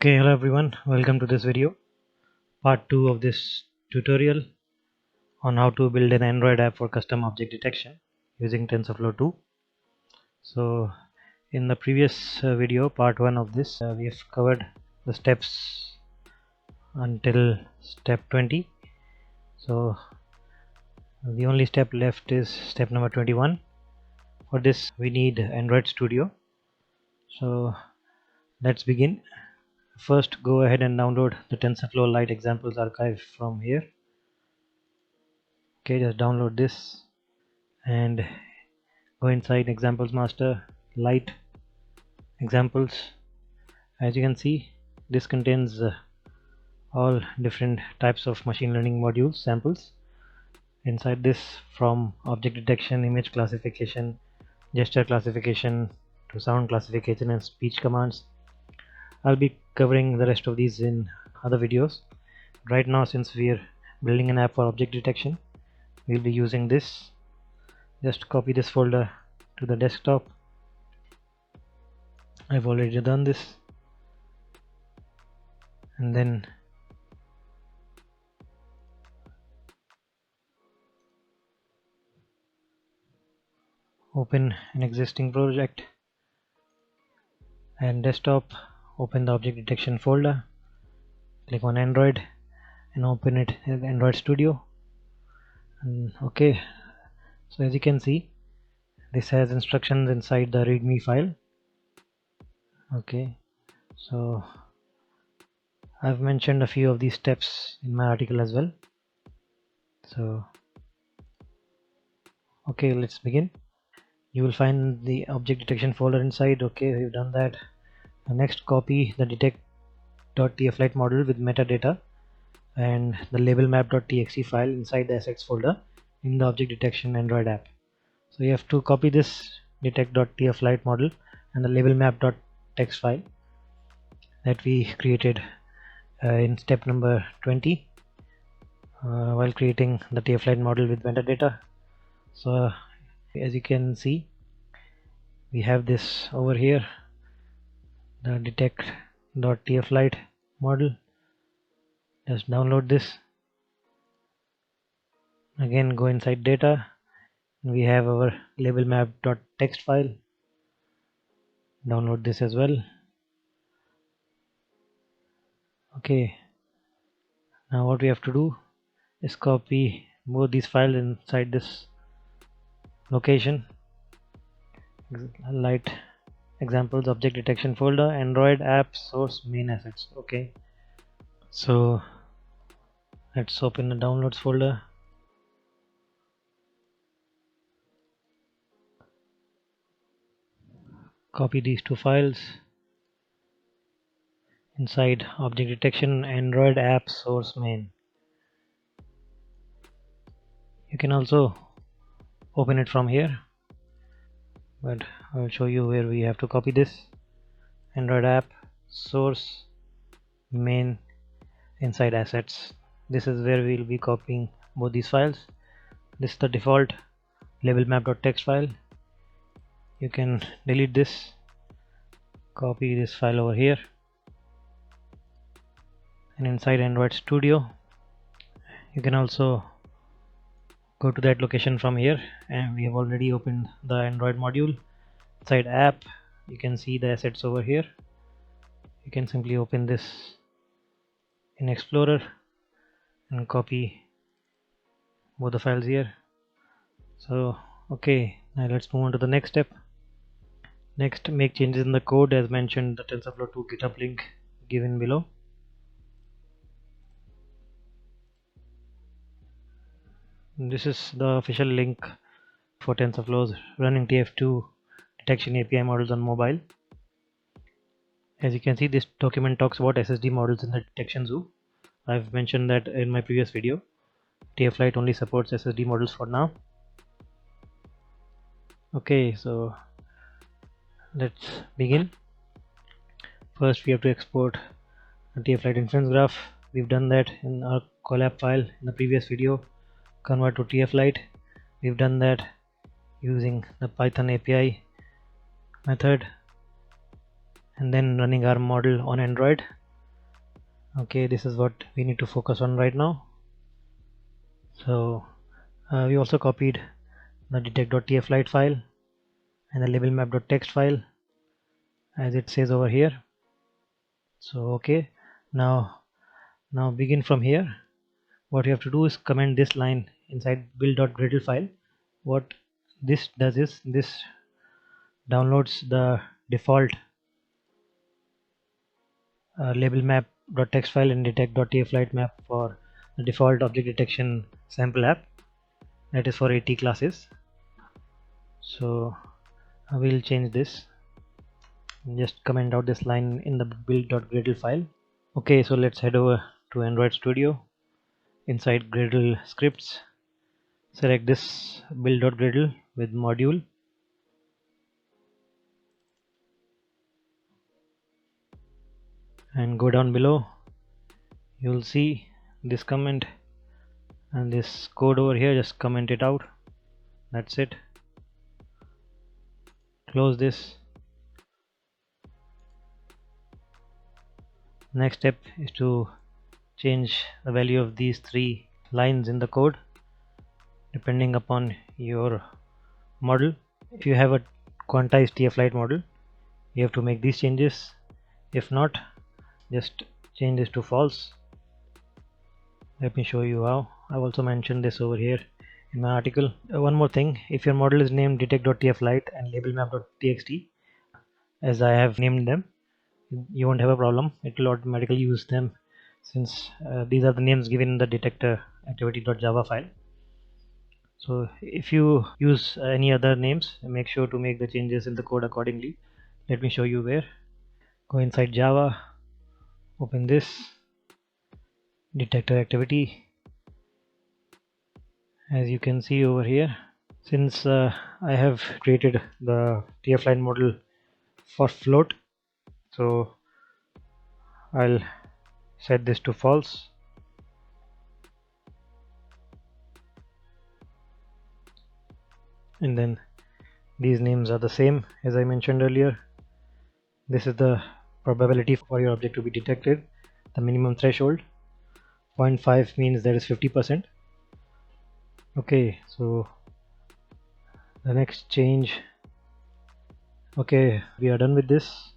Okay, hello everyone, welcome to this video, part 2 of this tutorial on how to build an Android app for custom object detection using TensorFlow 2. So in the previous video, part 1 of this, we have covered the steps until step 20. So the only step left is step number 21. For this we need Android Studio. So let's begin. First, go ahead and download the TensorFlow Lite examples archive from here. Okay, just download this and go inside examples master, Lite examples. As you can see, this contains all different types of machine learning modules samples. Inside this, from object detection, image classification, gesture classification to sound classification and speech commands. I'll be covering the rest of these in other videos. Right now, since we're building an app for object detection, we'll be using this. Just copy this folder to the desktop. I've already done this, and then open an existing project and desktop, open the object detection folder, click on Android and open it in Android Studio. And okay, so as you can see, this has instructions inside the readme file. Okay, so I've mentioned a few of these steps in my article as well. So okay, let's begin. You will find the object detection folder inside. Okay, we've done that. Next, copy the detect.tflight model with metadata and the label map.txt file inside the assets folder in the object detection Android app. So you have to copy this detect.tflight model and the label map.txt file that we created in step number 20 while creating the tflight model with metadata. So as you can see, we have this over here, the detect.tflight model. Just download this. Again, go inside data. We have our label map.txt file. Download this as well. Okay, now what we have to do is copy both these files inside this location, Lite examples object detection folder, Android app source main assets. Okay, so let's open the downloads folder. Copy these two files inside object detection Android app source main. You can also open it from here, but I'll show you where we have to copy this. Android app source main inside assets. This is where we'll be copying both these files. This is the default label map.txt file. You can delete this, copy this file over here, and inside Android Studio you can also go to that location from here, and we have already opened the Android module. Inside app you can see the assets over here. You can simply open this in Explorer and copy both the files here. So okay, now let's move on to the next step. Next, make changes in the code as mentioned the TensorFlow 2 GitHub link given below. This is the official link for TensorFlow's running TF2 detection API models on mobile. As you can see, this document talks about SSD models in the detection zoo. I've mentioned that in my previous video. TFLite only supports SSD models for now. Okay, so let's begin. First we have to export a TFLite inference graph. We've done that in our Colab file in the previous video. Convert to TFLite. We've done that using the Python API method and then running our model on Android. Okay, this is what we need to focus on right now. So we also copied the detect.tflight file and the label map.txt file as it says over here. So okay, now begin from here. What you have to do is comment this line inside build.gradle file. What this does is this downloads the default label map.txt file and detect.tflight map for the default object detection sample app that is for AT classes. So I will change this, just comment out this line in the build.gradle file. Okay, so let's head over to Android Studio. Inside Gradle scripts, select this build.gradle with module, and go down below. You'll see this comment and this code over here, just comment it out. That's it. Close this. Next step is to change the value of these 3 lines in the code depending upon your model. If you have a quantized TF-Lite model, you have to make these changes. If not, just change this to false. Let me show you how. I've also mentioned this over here in my article. One more thing, if your model is named detect.tflight and labelmap.txt as I have named them, you won't have a problem. It will automatically use them since these are the names given in the detector activity.java file. So if you use any other names, make sure to make the changes in the code accordingly. Let me show you where. Go inside Java, open this detector activity. As you can see over here, since I have created the TF-Lite model for float, so I'll set this to false. And then these names are the same as I mentioned earlier. This is the probability for your object to be detected, the minimum threshold. 0.5 means there is 50%. Okay, so the next change. Okay, we are done with this.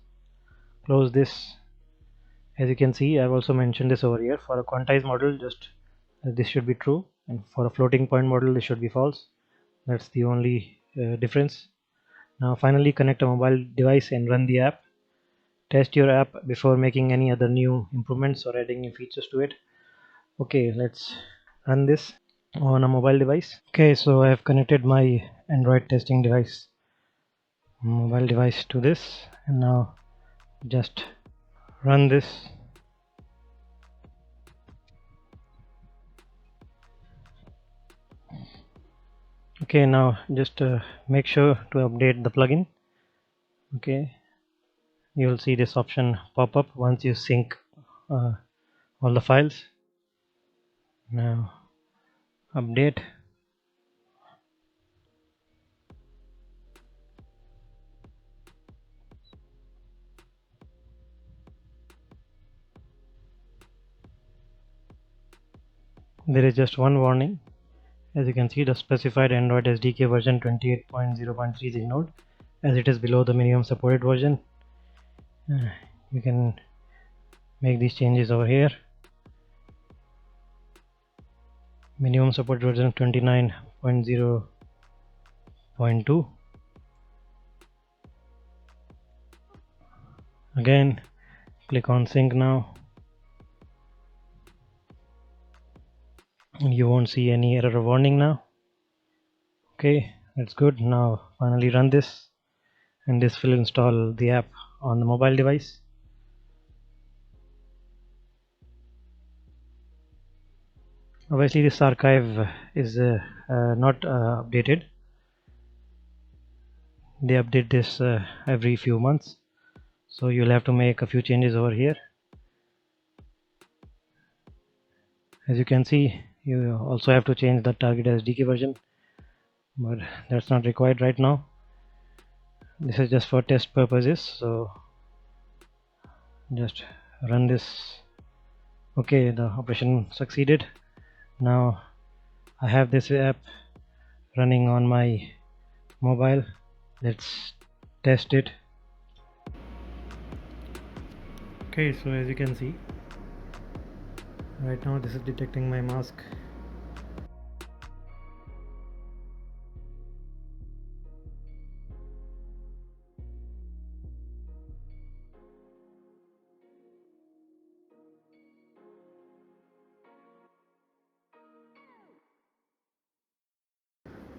Close this. As you can see, I've also mentioned this over here. For a quantized model, just this should be true, and for a floating point model, this should be false. That's the only difference. Now finally connect a mobile device and run the app. Test your app before making any other new improvements or adding new features to it. Okay, let's run this on a mobile device. Okay, so I have connected my Android testing device mobile device to this, and now just run this. Okay, now just make sure to update the plugin. Okay, you'll see this option pop up once you sync all the files. Now update. There is just one warning. As you can see, the specified Android SDK version 28.0.3 is ignored as it is below the minimum supported version. You can make these changes over here. Minimum supported version 29.0.2. Again, click on sync now. You won't see any error warning now. Okay, that's good. Now finally run this, and this will install the app on the mobile device. Obviously this archive is not updated. They update this every few months, so you'll have to make a few changes over here. As you can see, you also have to change the target SDK version, but that's not required right now. This is just for test purposes, so just run this Okay, the operation succeeded. Now I have this app running on my mobile. Let's test it. Okay, so as you can see, right now this is detecting my mask.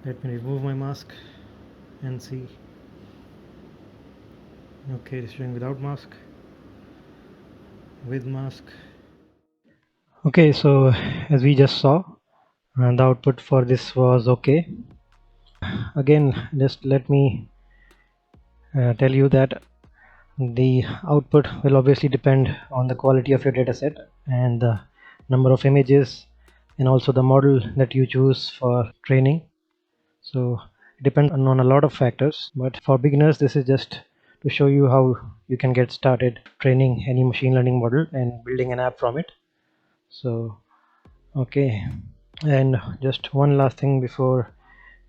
Let me remove my mask and see. Okay, it's showing without mask, with mask. Okay, so as we just saw, the output for this was okay. Again, just let me tell you that the output will obviously depend on the quality of your dataset and the number of images and also the model that you choose for training. So it depends on a lot of factors, but for beginners this is just to show you how you can get started training any machine learning model and building an app from it. So okay, and just one last thing before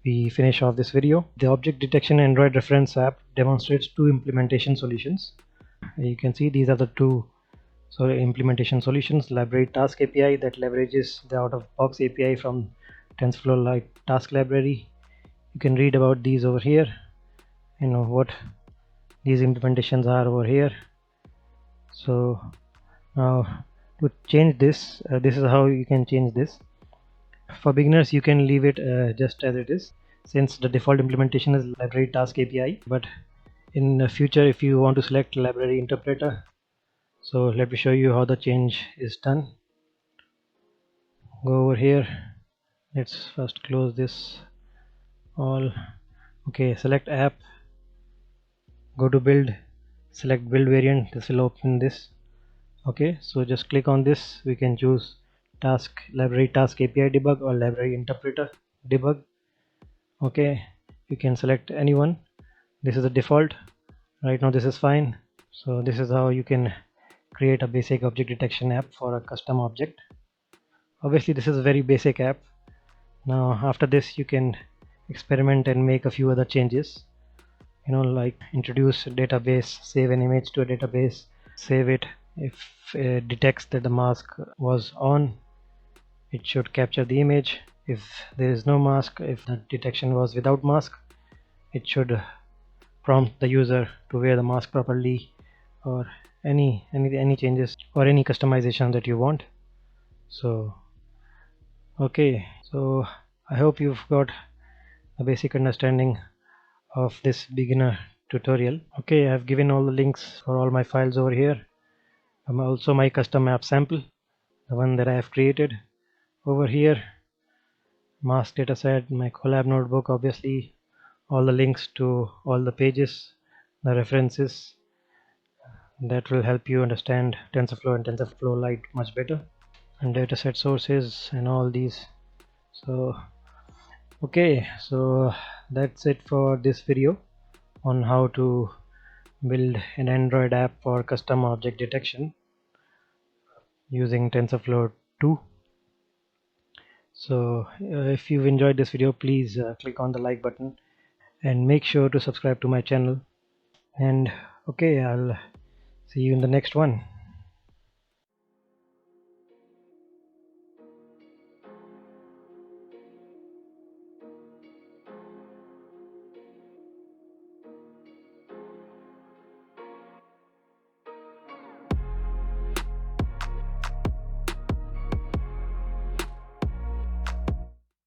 we finish off this video. The object detection Android reference app demonstrates two implementation solutions. You can see these are the two implementation solutions. Library task API that leverages the out-of-box API from TensorFlow Lite task library. You can read about these over here, you know what these implementations are over here. So now to change this, this is how you can change this. For beginners you can leave it just as it is, since the default implementation is library task API. But in the future, if you want to select library interpreter, so let me show you how the change is done. Go over here, let's first close this all. Okay, select app, go to build, select build variant. This will open this. Okay, so just click on this. We can choose task library task API debug or library interpreter debug. Okay, you can select anyone. This is the default. Right now this is fine. So this is how you can create a basic object detection app for a custom object. Obviously this is a very basic app. Now after this you can experiment and make a few other changes, you know, like introduce a database, save an image to a database, save it. If it detects that the mask was on, it should capture the image. If there is no mask, if the detection was without mask, it should prompt the user to wear the mask properly, or any changes or any customization that you want. So okay, so I hope you've got a basic understanding of this beginner tutorial. Okay, I've given all the links for all my files over here. Also my custom app sample, the one that I have created over here, mask dataset, my Colab notebook, obviously all the links to all the pages, the references that will help you understand TensorFlow and TensorFlow Lite much better, and dataset sources and all these. So okay, so that's it for this video on how to build an Android app for custom object detection using TensorFlow 2. So if you've enjoyed this video, please click on the like button and make sure to subscribe to my channel. And okay, I'll see you in the next one.